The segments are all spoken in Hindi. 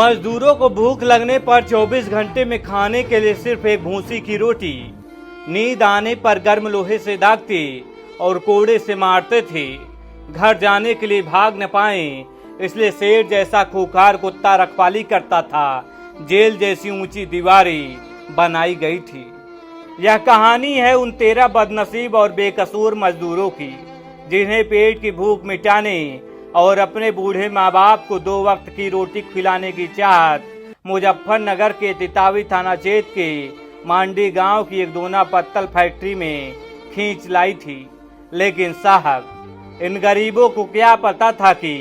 मजदूरों को भूख लगने पर 24 घंटे में खाने के लिए सिर्फ एक भूसी की रोटी, नींद आने पर गर्म लोहे से दागते और कोड़े से मारते थे। घर जाने के लिए भाग न पाए, इसलिए शेर जैसा खूंखार कुत्ता रखवाली करता था। जेल जैसी ऊंची दीवारें बनाई गई थी। यह कहानी है उन 13 बदनसीब और बेकसूर मजदूरों की, जिन्हें पेट की भूख मिटाने और अपने बूढ़े माँ बाप को 2 वक्त की रोटी खिलाने की चाहत मुजफ्फरनगर के तितावी थाना क्षेत्र के मांडी गांव की एक दोना पत्तल फैक्ट्री में खींच लाई थी। लेकिन साहब, इन गरीबों को क्या पता था कि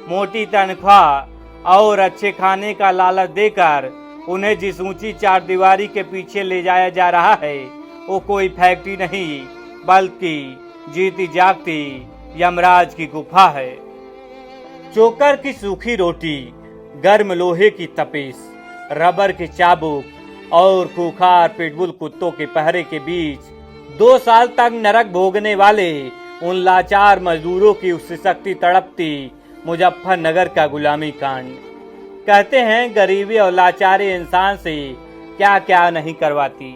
मोटी तनख्वाह और अच्छे खाने का लालच देकर उन्हें जिस ऊंची चारदीवारी के पीछे ले जाया जा रहा है वो कोई फैक्ट्री नहीं, बल्कि जीती जागती यमराज की गुफा है। चोकर की सूखी रोटी, गर्म लोहे की तपिश, रबर के चाबुक और खूंखार पिटबुल कुत्तों के पहरे के बीच 2 साल तक नरक भोगने वाले उन लाचार मजदूरों की उससे शक्ति तड़पती मुजफ्फरनगर का गुलामी कांड। कहते हैं गरीबी और लाचारी इंसान से क्या क्या नहीं करवाती।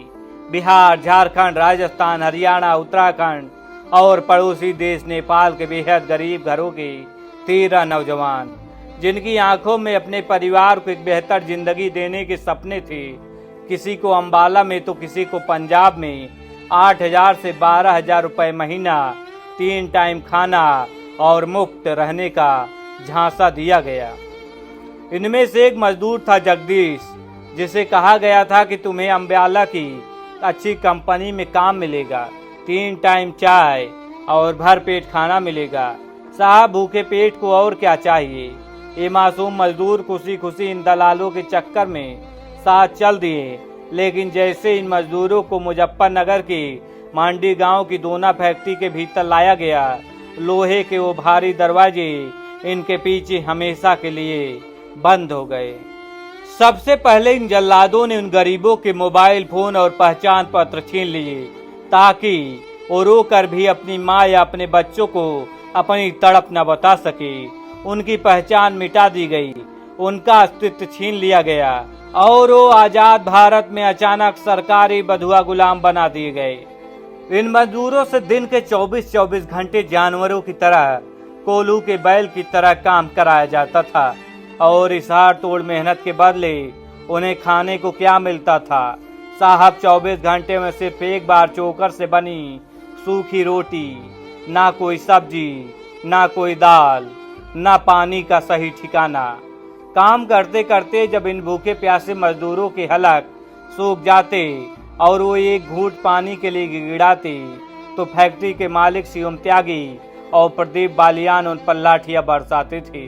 बिहार, झारखंड, राजस्थान, हरियाणा, उत्तराखंड और पड़ोसी देश नेपाल के बेहद गरीब घरों के 13 नौजवान, जिनकी आंखों में अपने परिवार को एक बेहतर जिंदगी देने के सपने थे। किसी को अंबाला में तो किसी को पंजाब में 8,000 से 12,000 रुपए महीना, 3 टाइम खाना और मुफ्त रहने का झांसा दिया गया। इनमें से एक मजदूर था जगदीश, जिसे कहा गया था कि तुम्हें अंबाला की अच्छी कंपनी में काम मिलेगा, 3 टाइम चाय और भरपेट खाना मिलेगा। साहब, भूखे पेट को और क्या चाहिए। ये मासूम मजदूर खुशी खुशी इन दलालों के चक्कर में साथ चल दिए। लेकिन जैसे इन मजदूरों को मुजफ्फरनगर के मांडी गांव की दोना फैक्ट्री के भीतर लाया गया, लोहे के वो भारी दरवाजे इनके पीछे हमेशा के लिए बंद हो गए। सबसे पहले इन जल्लादों ने उन गरीबों के मोबाइल फोन और पहचान पत्र छीन लिए, ताकि वो रोकर भी अपनी माँ या अपने बच्चों को अपनी तड़प न बता सके। उनकी पहचान मिटा दी गई, उनका अस्तित्व छीन लिया गया और वो आजाद भारत में अचानक सरकारी बधुआ गुलाम बना दिए गए। इन मजदूरों से दिन के 24-24 घंटे जानवरों की तरह, कोल्हू के बैल की तरह काम कराया जाता था और इस हाड़ तोड़ मेहनत के बदले उन्हें खाने को क्या मिलता था। साहब, 24 घंटे में सिर्फ एक बार चोकर से बनी सूखी रोटी, ना कोई सब्जी, ना कोई दाल, ना पानी का सही ठिकाना। काम करते करते जब इन भूखे प्यासे मजदूरों के हलक सूख जाते और वो एक घूंट पानी के लिए गिड़गिड़ाते, तो फैक्ट्री के मालिक शिवम त्यागी और प्रदीप बालियान उन पर लाठियां बरसाते थे।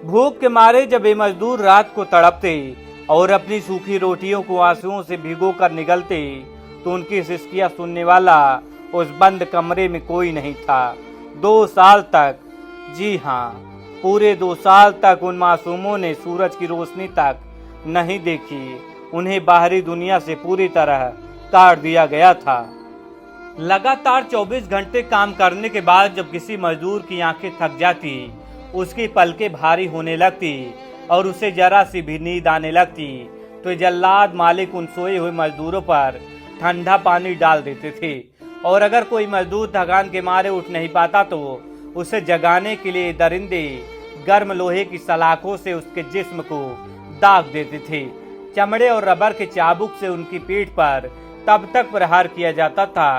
भूख के मारे जब ये मजदूर रात को तड़पते और अपनी सूखी रोटियों को आंसुओं से भिगो कर निगलते, तो उनकी सिसकियां सुनने वाला उस बंद कमरे में कोई नहीं था। 2 साल तक, जी हाँ, पूरे 2 साल तक उन मासूमों ने सूरज की रोशनी तक नहीं देखी। उन्हें बाहरी दुनिया से पूरी तरह काट दिया गया था। लगातार 24 घंटे काम करने के बाद जब किसी मजदूर की आंखें थक जाती, उसकी पलकें भारी होने लगती और उसे जरा सी भी नींद आने लगती, तो जल्लाद मालिक उन सोए हुए मजदूरों पर ठंडा पानी डाल देते थे। और अगर कोई मजदूर थकान के मारे उठ नहीं पाता तो उसे जगाने के लिए दरिंदे गर्म लोहे की सलाखों से उसके जिस्म को दाग देते थे। चमड़े और रबर के चाबुक से उनकी पीठ पर तब तक प्रहार किया जाता था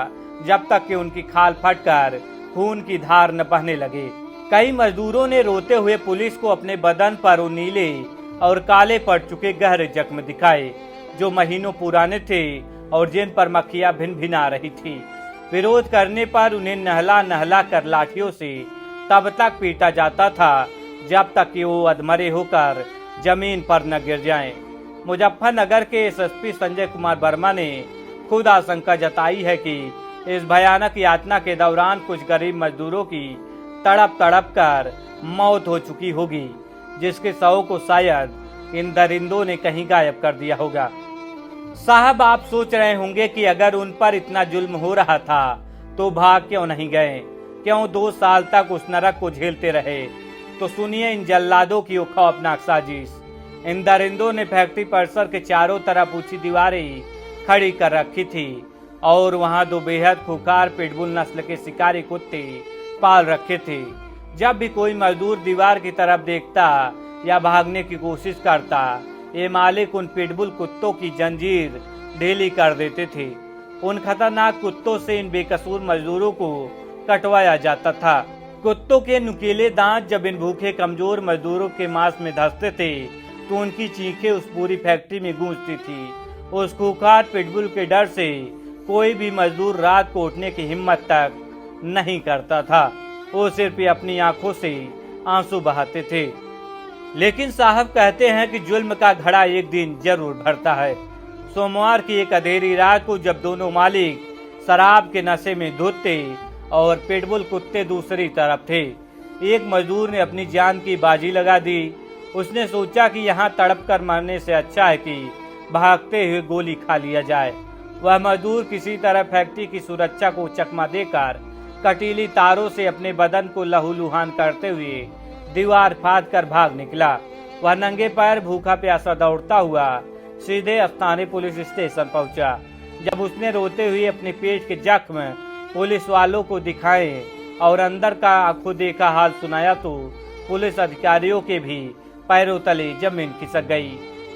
जब तक कि उनकी खाल फटकर खून की धार न बहने लगे। कई मजदूरों ने रोते हुए पुलिस को अपने बदन पर वो नीले और काले पड़ चुके गहरे जख्म दिखाए, जो महीनों पुराने थे और जिन पर मक्खियां भिन भिन आ रही थी। विरोध करने पर उन्हें नहला नहला कर लाठियों से तब तक पीटा जाता था जब तक कि वो अधमरे होकर जमीन पर न गिर जाएं। मुजफ्फरनगर के एसएसपी संजय कुमार वर्मा ने खुद आशंका जताई है कि इस भयानक यातना के दौरान कुछ गरीब मजदूरों की तड़प तड़प कर मौत हो चुकी होगी, जिसके शव को शायद इन दरिंदों ने कहीं गायब कर दिया होगा। साहब, आप सोच रहे होंगे कि अगर उन पर इतना जुल्म हो रहा था तो भाग क्यों नहीं गए, क्यों 2 साल तक उस नरक को झेलते रहे। तो सुनिए इन जल्लादों की वो खौफनाक साजिश। इन दरिंदों ने फैक्ट्री परिसर के चारों तरफ ऊंची दीवारें खड़ी कर रखी थी और वहां 2 बेहद खुखार पिटबुल नस्ल के शिकारी कुत्ते पाल रखे थे। जब भी कोई मजदूर दीवार की तरफ देखता या भागने की कोशिश करता, ये मालिक उन पिटबुल कुत्तों की जंजीर ढीली कर देते थे। उन खतरनाक कुत्तों से इन बेकसूर मजदूरों को कटवाया जाता था। कुत्तों के नुकीले दांत जब इन भूखे कमजोर मजदूरों के मांस में धंसते थे तो उनकी चीखें उस पूरी फैक्ट्री में गूंजती थी। उस खूंखार पिटबुल के डर से कोई भी मजदूर रात को उठने की हिम्मत तक नहीं करता था। वो सिर्फ अपनी आंखों से आंसू बहाते थे। लेकिन साहब कहते हैं कि जुल्म का घड़ा एक दिन जरूर भरता है। सोमवार की एक अंधेरी रात को जब दोनों मालिक शराब के नशे में धुत थे और पिटबुल कुत्ते दूसरी तरफ थे, एक मजदूर ने अपनी जान की बाजी लगा दी। उसने सोचा कि यहाँ तड़प कर मरने से अच्छा है कि भागते हुए गोली खा लिया जाए। वह मजदूर किसी तरह फैक्ट्री की सुरक्षा को चकमा देकर कटीली तारों से अपने बदन को लहूलुहान करते हुए दीवार फाड़ कर भाग निकला। वह नंगे पैर भूखा प्यासा दौड़ता हुआ सीधे स्थानीय पुलिस स्टेशन पहुंचा। जब उसने रोते हुए अपने पेट के जख्म पुलिस वालों को दिखाए और अंदर का आंखों देखा हाल सुनाया तो पुलिस अधिकारियों के भी पैरों तले जमीन खिसक गई।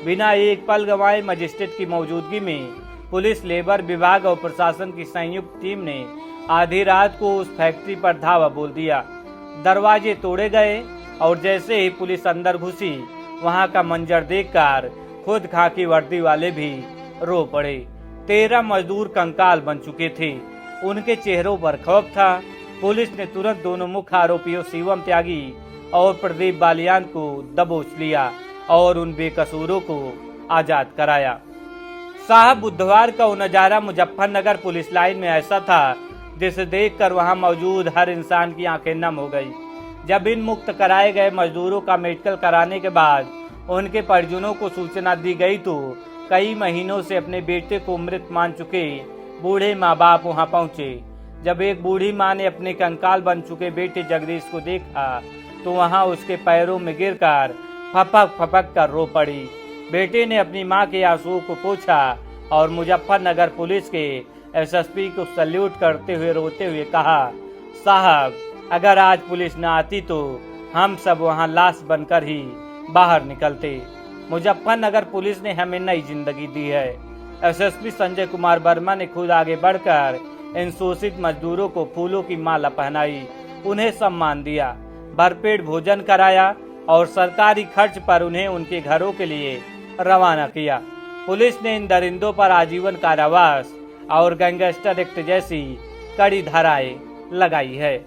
बिना एक पल गंवाए मजिस्ट्रेट की मौजूदगी में पुलिस, लेबर विभाग और प्रशासन की संयुक्त टीम ने आधी रात को उस फैक्ट्री पर धावा बोल दिया। दरवाजे तोड़े गए और जैसे ही पुलिस अंदर घुसी, वहां का मंजर देखकर खुद खाकी वर्दी वाले भी रो पड़े। 13 मजदूर कंकाल बन चुके थे। उनके चेहरों पर खौफ था। पुलिस ने तुरंत दोनों मुख्य आरोपियों शिवम त्यागी और प्रदीप बालियान को दबोच लिया और उन बेकसूरों को आजाद कराया। साहब, बुधवार का वो नजारा मुजफ्फरनगर पुलिस लाइन में ऐसा था जिसे देखकर वहां मौजूद हर इंसान की आंखें नम हो गई। जब इन मुक्त कराए गए मजदूरों का मेडिकल कराने के बाद उनके परिजनों को सूचना दी गई तो कई महीनों से अपने बेटे को मृत मान चुके बूढ़े माँ बाप वहां पहुंचे। जब एक बूढ़ी माँ ने अपने कंकाल बन चुके बेटे जगदीश को देखा तो वहां उसके पैरों में गिरकर फपक फपक कर रो पड़ी। बेटे ने अपनी माँ के आंसुओं को पोंछा और मुजफ्फरनगर पुलिस के एसएसपी को सैल्यूट करते हुए रोते हुए कहा, साहब, अगर आज पुलिस न आती तो हम सब वहां लाश बनकर ही बाहर निकलते। मुजफ्फरनगर पुलिस ने हमें नई जिंदगी दी है। एसएसपी संजय कुमार वर्मा ने खुद आगे बढ़कर इन शोषित मजदूरों को फूलों की माला पहनाई, उन्हें सम्मान दिया, भरपेट भोजन कराया और सरकारी खर्च पर उन्हें उनके घरों के लिए रवाना किया। पुलिस ने इन दरिंदों पर आजीवन कारावास और गैंगस्टर एक्ट जैसी कड़ी धाराएं लगाई है।